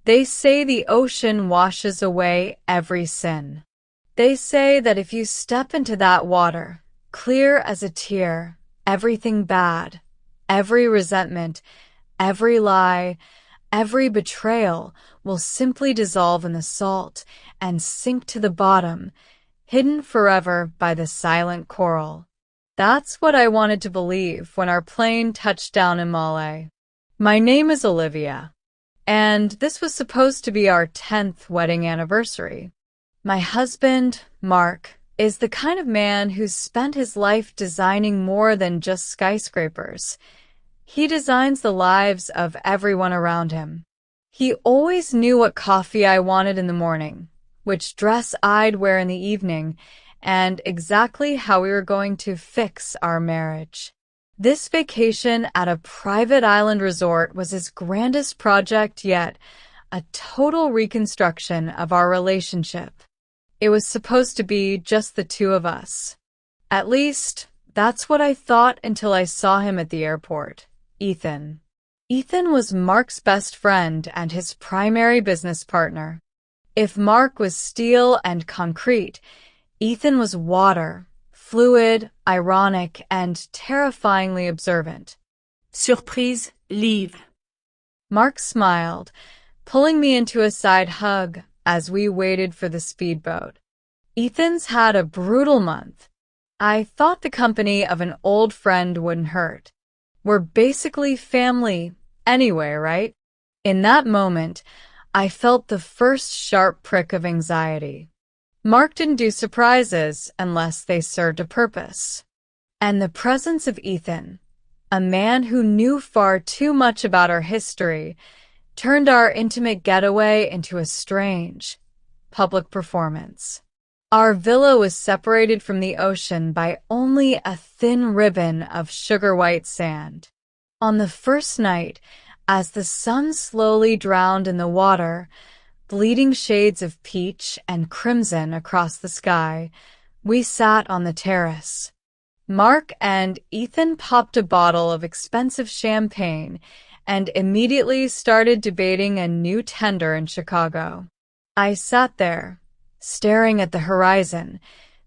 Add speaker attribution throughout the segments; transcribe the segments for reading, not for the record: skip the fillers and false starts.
Speaker 1: They say the ocean washes away every sin. They say that if you step into that water, clear as a tear, everything bad, every resentment, every lie, every betrayal will simply dissolve in the salt and sink to the bottom, hidden forever by the silent coral. That's what I wanted to believe when our plane touched down in Malé. My name is Olivia, and this was supposed to be our 10th wedding anniversary. My husband, Mark, is the kind of man who's spent his life designing more than just skyscrapers. He designs the lives of everyone around him. He always knew what coffee I wanted in the morning, which dress I'd wear in the evening, and exactly how we were going to fix our marriage. This vacation at a private island resort was his grandest project yet, a total reconstruction of our relationship. It was supposed to be just the two of us. At least, that's what I thought until I saw him at the airport. Ethan. Ethan was Mark's best friend and his primary business partner. If Mark was steel and concrete, Ethan was water, fluid, ironic, and terrifyingly observant.
Speaker 2: Surprise, leave.
Speaker 1: Mark smiled, pulling me into a side hug as we waited for the speedboat. Ethan's had a brutal month. I thought the company of an old friend wouldn't hurt. We're basically family anyway, right? In that moment, I felt the first sharp prick of anxiety. Mark didn't do surprises unless they served a purpose. And the presence of Ethan, a man who knew far too much about our history, turned our intimate getaway into a strange, public performance. Our villa was separated from the ocean by only a thin ribbon of sugar-white sand. On the first night, as the sun slowly drowned in the water, bleeding shades of peach and crimson across the sky, we sat on the terrace. Mark and Ethan popped a bottle of expensive champagne and immediately started debating a new tender in Chicago. I sat there, staring at the horizon,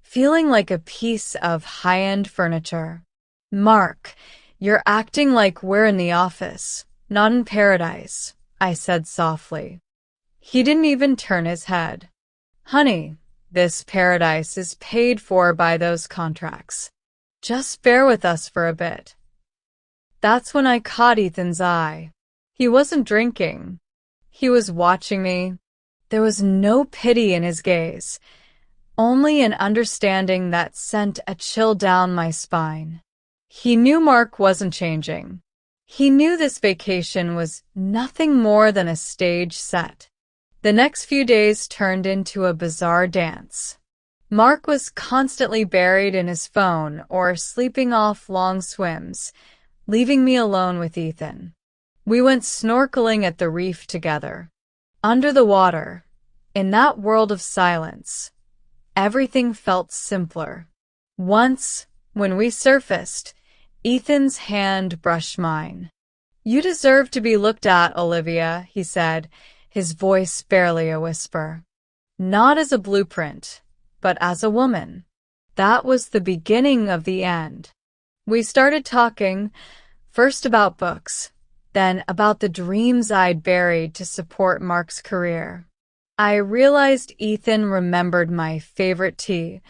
Speaker 1: feeling like a piece of high-end furniture. Mark, you're acting like we're in the office, not in paradise, I said softly. He didn't even turn his head. Honey, this paradise is paid for by those contracts. Just bear with us for a bit. That's when I caught Ethan's eye. He wasn't drinking. He was watching me. There was no pity in his gaze, only an understanding that sent a chill down my spine. He knew Mark wasn't changing. He knew this vacation was nothing more than a stage set. The next few days turned into a bizarre dance. Mark was constantly buried in his phone or sleeping off long swims, leaving me alone with Ethan. We went snorkeling at the reef together. Under the water, in that world of silence, everything felt simpler. Once, when we surfaced, Ethan's hand brushed mine. You deserve to be looked at, Olivia, he said, his voice barely a whisper. Not as a blueprint, but as a woman. That was the beginning of the end. We started talking, first about books, then about the dreams I'd buried to support Mark's career. I realized Ethan remembered my favorite tea,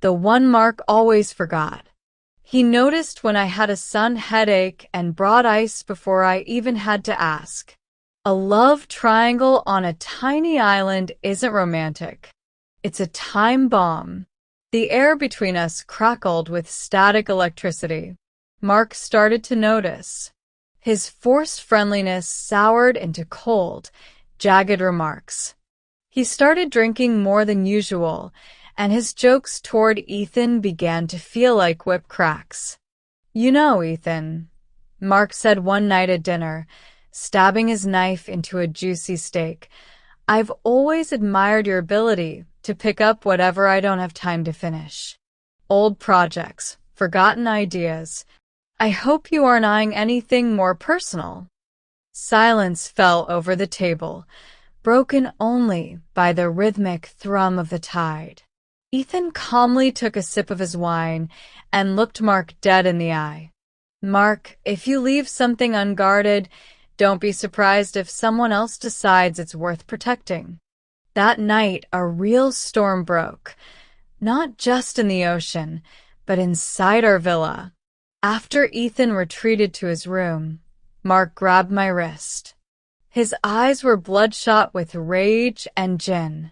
Speaker 1: the one Mark always forgot. He noticed when I had a sun headache and brought ice before I even had to ask. A love triangle on a tiny island isn't romantic. It's a time bomb. The air between us crackled with static electricity. Mark started to notice. His forced friendliness soured into cold, jagged remarks. He started drinking more than usual, and his jokes toward Ethan began to feel like whip cracks. You know, Ethan, Mark said one night at dinner, stabbing his knife into a juicy steak, I've always admired your ability to pick up whatever I don't have time to finish. Old projects, forgotten ideas. I hope you aren't eyeing anything more personal. Silence fell over the table. broken only by the rhythmic thrum of the tide. Ethan calmly took a sip of his wine and looked Mark dead in the eye. Mark, if you leave something unguarded, don't be surprised if someone else decides it's worth protecting. That night, a real storm broke, not just in the ocean, but inside our villa. After Ethan retreated to his room, Mark grabbed my wrist. His eyes were bloodshot with rage and gin.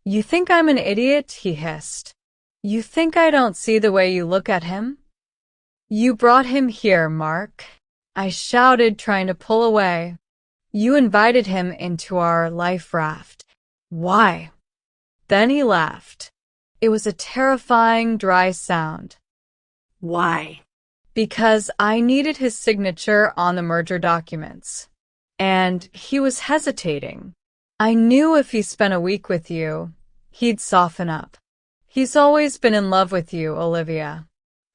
Speaker 1: "You think I'm an idiot?" he hissed. "You think I don't see the way you look at him?" "You brought him here, Mark," I shouted, trying to pull away. "You invited him into our life raft. Why?" Then he laughed. It was a terrifying, dry sound.
Speaker 2: Why?
Speaker 1: Because I needed his signature on the merger documents. And he was hesitating. I knew if he spent a week with you, he'd soften up. He's always been in love with you, Olivia.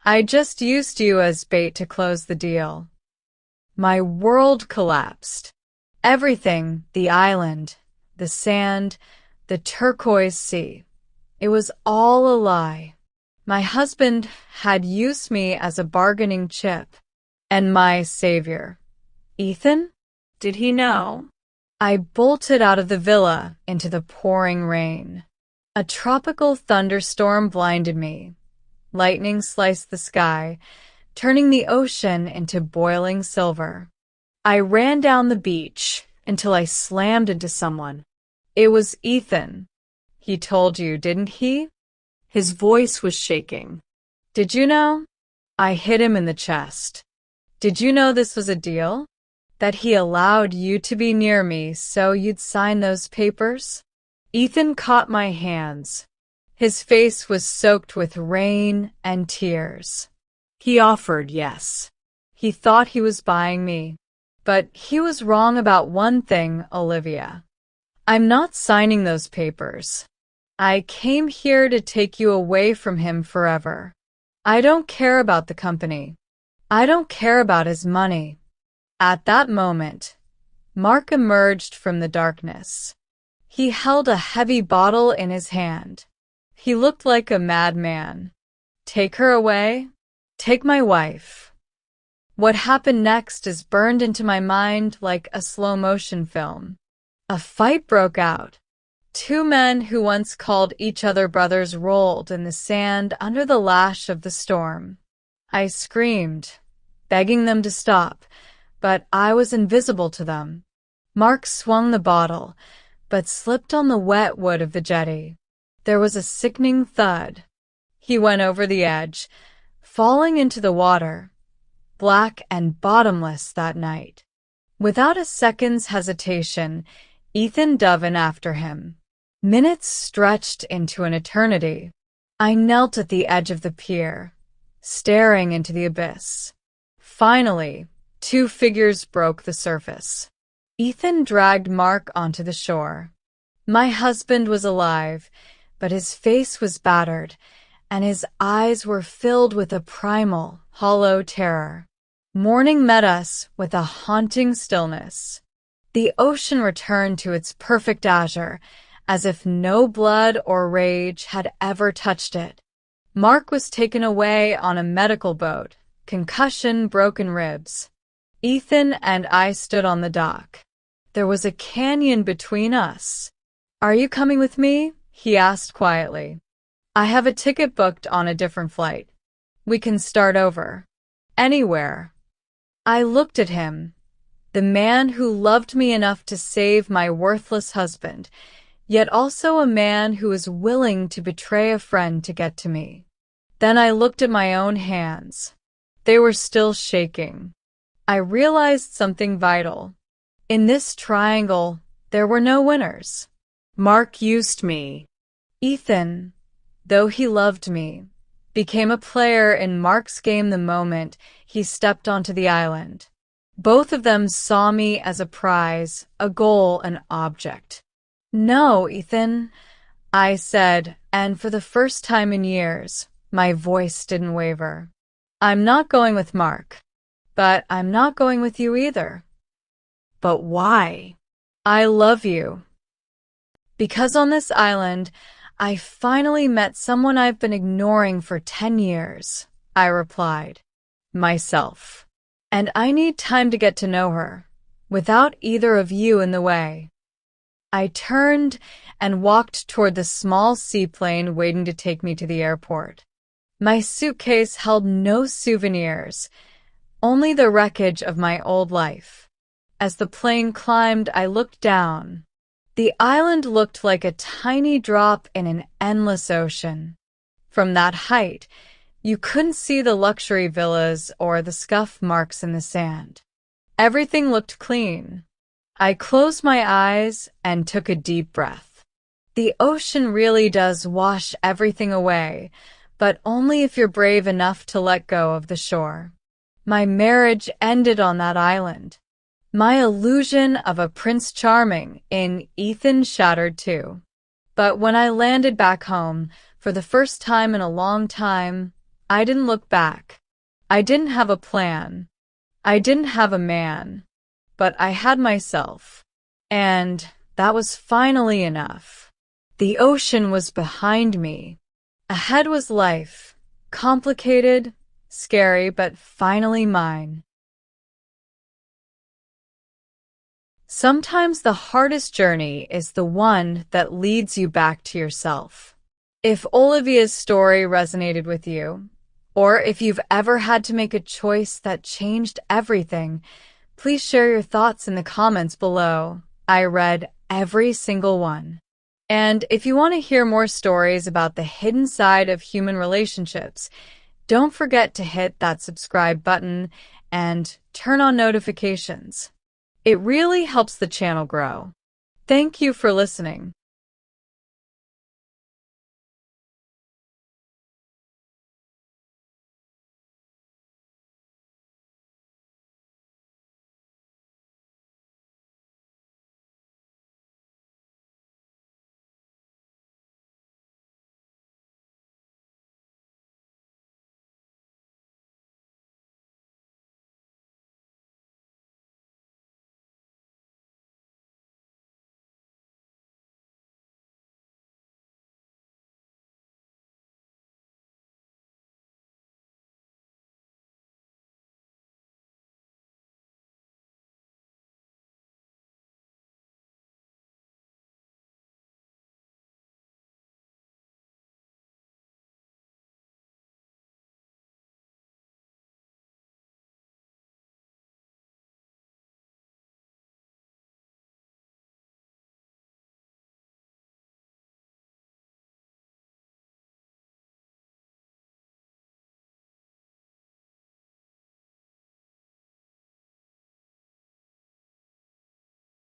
Speaker 1: I just used you as bait to close the deal. My world collapsed. Everything, the island, the sand, the turquoise sea. It was all a lie. My husband had used me as a bargaining chip. And my savior. Ethan?
Speaker 2: Did he know?
Speaker 1: I bolted out of the villa into the pouring rain. A tropical thunderstorm blinded me. Lightning sliced the sky, turning the ocean into boiling silver. I ran down the beach until I slammed into someone. It was Ethan. He told you, didn't he?
Speaker 2: His voice was shaking.
Speaker 1: Did you know? I hit him in the chest. Did you know this was a deal? That he allowed you to be near me so you'd sign those papers? Ethan caught my hands. His face was soaked with rain and tears. He offered, yes. He thought he was buying me. But he was wrong about one thing, Olivia. I'm not signing those papers. I came here to take you away from him forever. I don't care about the company. I don't care about his money. At that moment, Mark emerged from the darkness. He held a heavy bottle in his hand. He looked like a madman. Take her away? Take my wife. What happened next is burned into my mind like a slow-motion film. A fight broke out. Two men who once called each other brothers rolled in the sand under the lash of the storm. I screamed, begging them to stop, but I was invisible to them. Mark swung the bottle, but slipped on the wet wood of the jetty. There was a sickening thud. He went over the edge, falling into the water, black and bottomless that night. Without a second's hesitation, Ethan dove in after him. Minutes stretched into an eternity. I knelt at the edge of the pier, staring into the abyss. Finally, two figures broke the surface. Ethan dragged Mark onto the shore. My husband was alive, but his face was battered, and his eyes were filled with a primal, hollow terror. Morning met us with a haunting stillness. The ocean returned to its perfect azure, as if no blood or rage had ever touched it. Mark was taken away on a medical boat, concussion, broken ribs. Ethan and I stood on the dock. There was a canyon between us. "Are you coming with me?" he asked quietly. "I have a ticket booked on a different flight. We can start over. Anywhere." I looked at him, the man who loved me enough to save my worthless husband, yet also a man who was willing to betray a friend to get to me. Then I looked at my own hands. They were still shaking. I realized something vital. In this triangle, there were no winners. Mark used me. Ethan, though he loved me, became a player in Mark's game the moment he stepped onto the island. Both of them saw me as a prize, a goal, an object. "No, Ethan," I said, and for the first time in years, my voice didn't waver. "I'm not going with Mark, but I'm not going with you either." "But why?" "I love you. Because on this island, I finally met someone I've been ignoring for 10 years, I replied. Myself. And I need time to get to know her, without either of you in the way. I turned and walked toward the small seaplane waiting to take me to the airport. My suitcase held no souvenirs, only the wreckage of my old life. As the plane climbed, I looked down. The island looked like a tiny drop in an endless ocean. From that height, you couldn't see the luxury villas or the scuff marks in the sand. Everything looked clean. I closed my eyes and took a deep breath. The ocean really does wash everything away, but only if you're brave enough to let go of the shore. My marriage ended on that island. My illusion of a Prince Charming in Ethan shattered too. But when I landed back home, for the first time in a long time, I didn't look back. I didn't have a plan. I didn't have a man. But I had myself. And that was finally enough. The ocean was behind me. Ahead was life. Complicated, scary, but finally mine. Sometimes the hardest journey is the one that leads you back to yourself. If Olivia's story resonated with you, or if you've ever had to make a choice that changed everything, please share your thoughts in the comments below. I read every single one. And if you want to hear more stories about the hidden side of human relationships, don't forget to hit that subscribe button and turn on notifications. It really helps the channel grow. Thank you for listening.